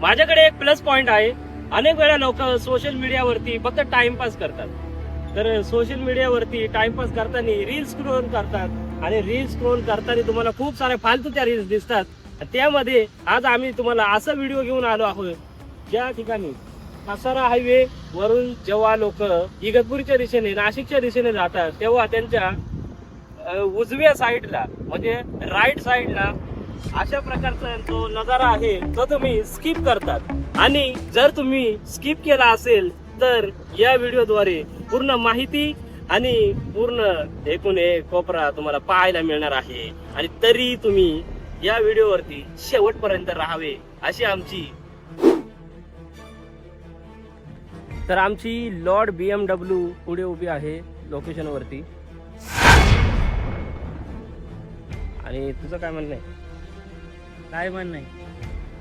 माझ्याकडे एक plus point आहे. अनेक वेळा लोक सोशल मीडियावरती फक्त टाइमपास करतात. तर सोशल मीडियावरती टाइमपास करताना रील्स स्क्रोल करतात आणि रील्स स्क्रोल करताना तुम्हाला खूप सारे फालतू त्या रील्स दिसतात. त्यामध्ये आज आम्ही तुम्हाला असा व्हिडिओ घेऊन आलो आहोत ज्या ठिकाणी कसारा हायवे वरून जेव्हा लोक इगतपुरीच्या दिशेने नाशिकच्या दिशेने जातात तेव्हा त्यांच्या उजव्या साईडला म्हणजे राईट साईडला अशा प्रकारचा जो नजारा आहे तो तुम्ही स्किप करतात. आणि जर तुम्ही स्किप केला असेल तर या व्हिडिओद्वारे पूर्ण माहिती आणि पूर्ण एकूण एक कोपरा तुम्हाला पाहायला मिळणार आहे. आणि तरी तुम्ही या व्हिडिओवरती शेवटपर्यंत राहावे अशी आमची लॉर्ड BMW पुढे उभी आहे लोकेशन वरती. आणि तुझं काय म्हणणं आहे? काय म्हण नाही.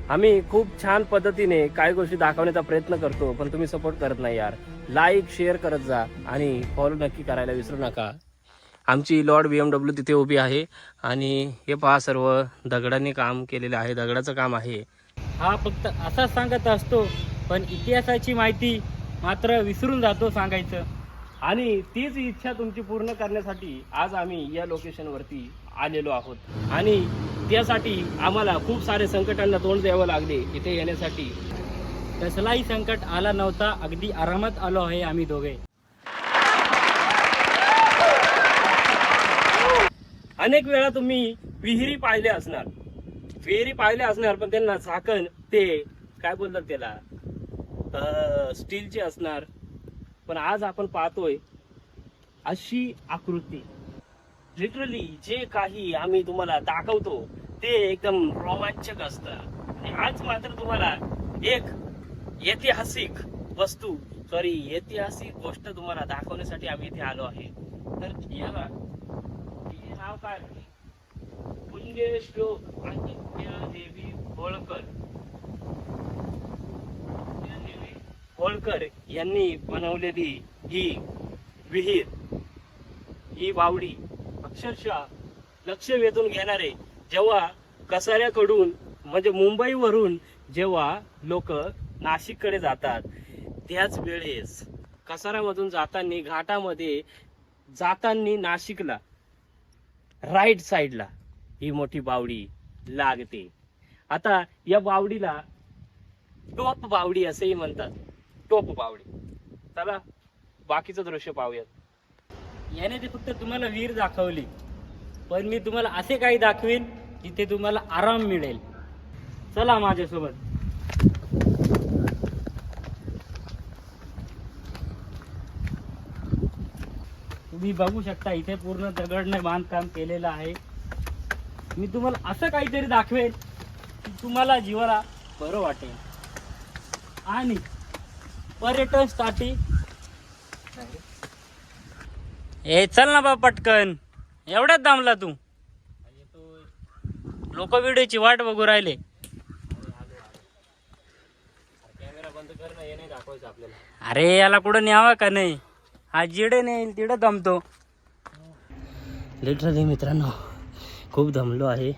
आम्ही खूप छान पद्धतीने काही गोष्टी दाखवण्याचा प्रयत्न करतो पण तुम्ही सपोर्ट करत नाही यार. लाईक शेअर करत जा आणि फॉलो नक्की करायला विसरू नका. आमची लॉर्ड BMW तिथे उभी आहे आणि हे पहा सर्व दगडांनी काम केलेलं आहे. दगडाचं काम आहे. हा फक्त असाच सांगत असतो पण इतिहासाची माहिती मात्र विसरून जातो सांगायचं. आणि तीच इच्छा तुमची पूर्ण करण्यासाठी आज आम्ही या लोकेशन वरती आलेलो आहोत. आणि त्यासाठी आम्हाला खूप सारे संकटांना तोंड द्यावं लागले इथे येण्यासाठी. कसलाही संकट आला नव्हता. अगदी आरामात आलो आहे आम्ही दोघे. अनेक वेळा तुम्ही विहिरी पाहिल्या असणार पण त्यांना झाकण ते काय बोलतात त्याला स्टीलचे असणार. पण आज आपण पाहतोय अशी आकृती. लिटरली जे काही आम्ही तुम्हाला दाखवतो ते एकदम रोमांचक असतं. आणि आज मात्र तुम्हाला एक ऐतिहासिक गोष्ट तुम्हाला दाखवण्यासाठी आम्ही इथे आलो आहे. तर याला हे नाव काय? पुण्यश्लोक अहिल्यादेवी होळकर यांनी बनवलेली ही विहीर, ही बावडी अक्षरशः लक्ष वेधून घेणारे. जेव्हा कसाऱ्याकडून म्हणजे मुंबईवरून जेव्हा लोक नाशिककडे जातात त्याच वेळेस कसाऱ्यामधून जाताना घाटामध्ये जाताना नाशिकला राईट साईडला ही मोठी बावडी लागते. आता या बावडीला टोप बावडी असेही म्हणतात. टोप बावडी. चला बाकीचं दृश्य पाहूयात. याने ते फक्त तुम्हाला विहीर दाखवली पण मी तुम्हाला असे काही दाखवेन जिथे तुम्हाला आराम मिळेल. चला माझ्यासोबत. तुम्ही बघू शकता इथे पूर्ण दगडने बांधकाम केलेलं आहे. मी तुम्हाला असं काहीतरी दाखवेन की तुम्हाला जीवाला बरं वाटेल आणि पर्यटनसाठी. ए चल ना बाबा पटकन. एवढ्यात दामला तू. लोक व्हिडिओची वाट बघू राहिले. कॅमेरा बंद कर ना. हे नाही दाखवायचं आपल्याला. अरे याला कुठं न्यावा का नाही. हा जिडे नेईल तिडं दमतो. लिटरली मित्रांनो खूप दमलो आहे.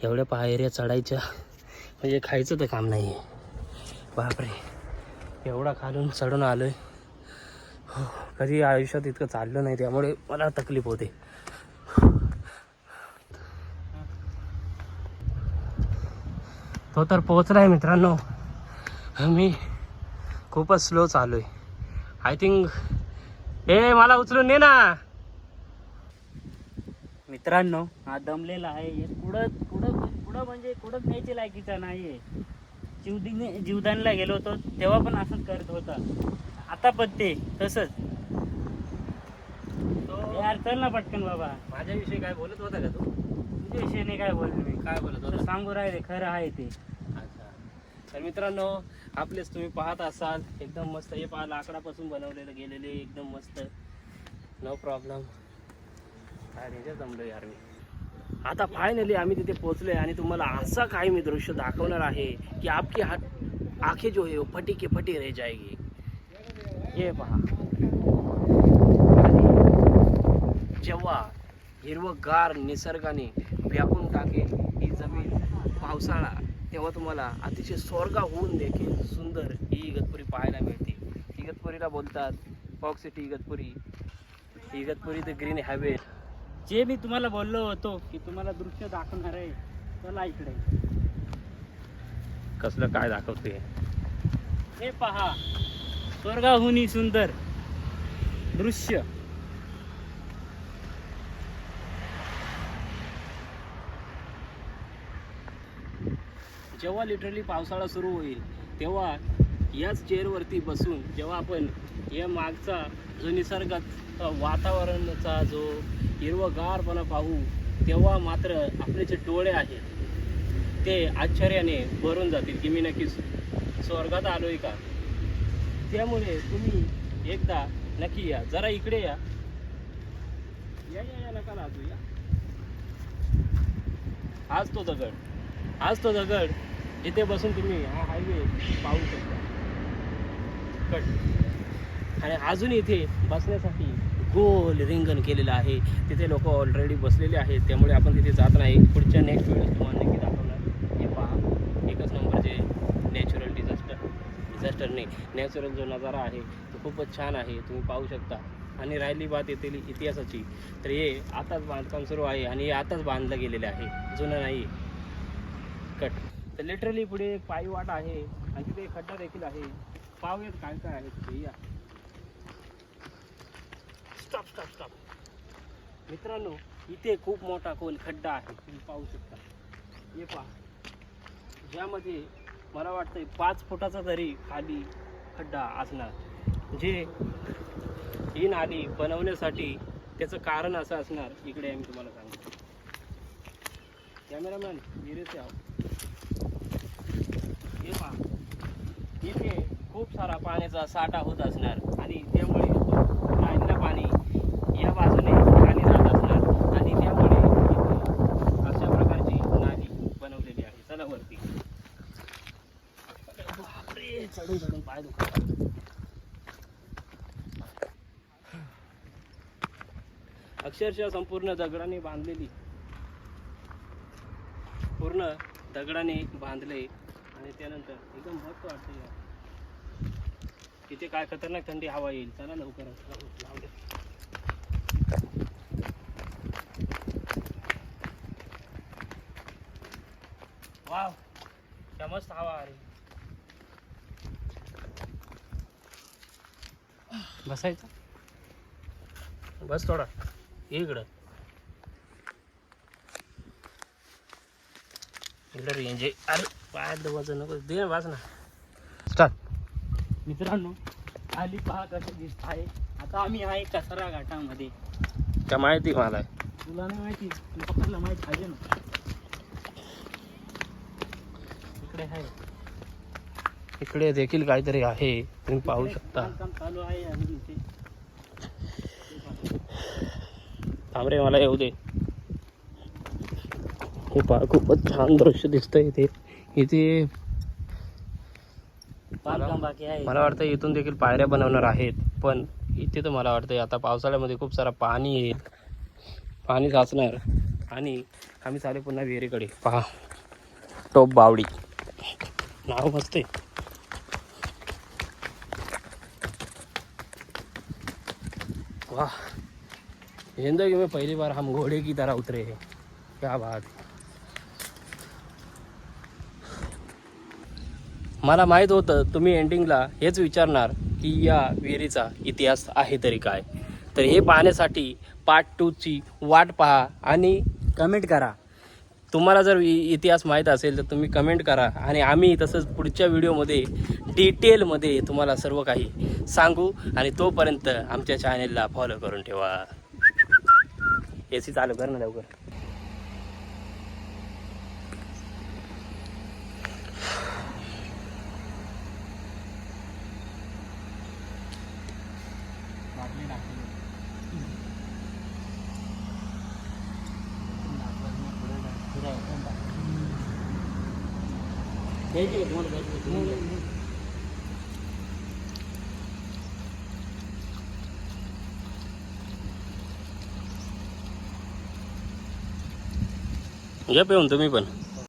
एवढ्या पायऱ्या चढायच्या म्हणजे खायचं तर काम नाही आहे. बापरे एवढा खालून चढून आलोय. कधी आयुष्यात इतकं चाललं नाही त्यामुळे मला तकलीफ होते. तो तर पोहोचलाय मित्रांनो. मी खूपच स्लो चालू आहे. आय थिंक मला उचलून ने ना. मित्रांनो हा दमलेला आहे. पुढं पुढं पुढं म्हणजे पुढं न्यायची लायकीचा नाहीये. जीवदानला गेलो होतो तेव्हा पण असंच करत होता. आता पण ते तसंच. यार चल ना पटकन बाबा. माझ्याविषयी काय बोलत होता का तू? तुझ्या विषयी काय बोललो मी. काय बोलत तर होता? सांगू राहिले खरं आहे ते. अच्छा. तर मित्रांनो आपलेच तुम्ही पाहत असाल एकदम मस्त. हे पहा लाकडापासून बनवलेलं गेलेले एकदम मस्त. No problem. काय नाही जमलो यार मी. आता फायनली आम्ही तिथे पोहोचलोय आणि तुम्हाला असं काही मी दृश्य दाखवणार आहे की आपकी आंखें जो है वो फटी के फटी रह जाएगी. हे पहा. जेव्हा हिरवगार निसर्गाने व्यापून टाकेल ही जमीन पावसाळा तेव्हा तुम्हाला अतिशय स्वर्गाहून देखील सुंदर ही इगतपुरी पाहायला मिळते. इगतपुरीला बोलतात fog city Igatpuri, Igatpuri the green haven. जे मी तुम्हाला बोललो होतो की तुम्हाला दृश्य दाखवणार आहे, चला इकडे. कसलं काय दाखवते? हे पहा, स्वर्गाहुनी सुंदर दृश्य. जेव्हा लिटरली पावसाळा सुरू होईल तेव्हा याच चेअरवरती बसून जेव्हा आपण या मागचा जो निसर्गात वातावरणाचा जो हिरवगारपणा पाहू, तेव्हा मात्र आपले जे डोळे आहेत ते आश्चर्याने भरून जातील की मी नक्कीच स्वर्गात आलोय का. त्यामुळे तुम्ही एकदा नक्की या. जरा इकडे या. या या या नका लाजू, या. हाच तो दगड, हाच तो दगड जिथे बसून तुम्ही हा हायवे पाहू शकता. कट. आणि अजून इथे बसण्यासाठी गोल रिंगण केलेलं आहे. तिथे लोक ऑलरेडी बसलेले आहेत, त्यामुळे आपण तिथे जात नाही. पुढच्या नेक्स्ट वेळेस तुम्हाला नक्की दाखवणार. हे पहा, एकच नंबर जे नॅचरल डिझास्टर नाही, नॅचरल जो नजारा आहे तो खूपच छान आहे, तुम्ही पाहू शकता. आणि राहिली बात येथील इतिहासाची, तर हे आताच बांधकाम सुरू आहे आणि हे आताच बांधलं गेलेलं आहे, जुनं नाही. कट. तर लिटरली पुढे एक पायी वाट आहे आणि तिथे एक खड्डा देखील आहे. पाहूयात काय काय आहे तिथे. या. Stop stop stop. मित्रांनो, इथे खूप मोठा खोल खड्डा आहे, तुम्ही पाहू शकता. हे पहा, ज्यामध्ये मला वाटतंय 5 फुटाचा तरी खाली खड्डा असणार. जे ही नाली बनवण्यासाठी त्याचं कारण असं असणार. इकडे आम्ही तुम्हाला सांगतो. कॅमेरामॅन विहिरीचे आहो. हे पहा, इथे खूप सारा पाण्याचा साठा होत असणार आणि त्यामुळे राहिलेलं पाणी या बाजूने खाली जात असणार आणि त्यामुळे इथे अशा प्रकारची नाली बनवलेली आहे. चला वरती. बापरे, चढून चढून पाय दुखतात. अक्षरशः संपूर्ण दगडाने बांधलेली, पूर्ण दगडाने बांधले आणि त्यानंतर एकदम मस्त वाटतं. यार तिथे काय खतरनाक थंडी हवा येईल. चला लवकर लावून दे. वाव, क्या मस्त हवा आ रही. बसायचं. बस थोडा इकडं, इकडं रेंज आहे. अरे पायात वजन नको दे, वाच ना. स्टार्ट. मित्रांनो, खाली पहा कशी दिसत आहे. आता आम्ही आहे कसारा घाटामध्ये. त्या माहिती मला. तुला नाही माहिती? तुला पकडलं माहिती पाहिजे ना. इकडे आहे, इकडे देखील काहीतरी आहे, तुम्ही पाहू शकता. बांधकाम चालू आहे आणि इथे थांबरे, मला येऊ दे. हे पहा, खूपच छान दृश्य दिसतंय इथे. इथे बांधकाम बाकी आहे. मला वाटतं इथून देखील पायऱ्या बनवणार आहेत, पण इथे तर मला वाटतं आता पावसाळ्यामध्ये खूप सारा पाणी येईल, पाणी साचणार आणि आम्ही चालू पुन्हा विहिरीकडे. पहा, टोप बावडी नाव मस्त आहे. वाह, जिंदगी में पहली बार हम घोड़े की तरह उतरे हैं. क्या बात है. मला माहीत होतं तुम्ही एंडिंगला हेच विचारणार की या विहिरीचा इतिहास आहे तरी काय. तर हे पाहण्यासाठी पार्ट 2ची वाट पहा आणि कमेंट करा. तुम्हाला जर इतिहास माहीत असेल तर तुम्ही कमेंट करा आणि आम्ही तसंच पुढच्या व्हिडिओमध्ये डिटेलमध्ये तुम्हाला सर्व काही सांगू. आणि तोपर्यंत आमच्या चॅनेलला फॉलो करून ठेवा. AC चालू कर ना लवकर. घ्या पिऊन तुम्ही पण.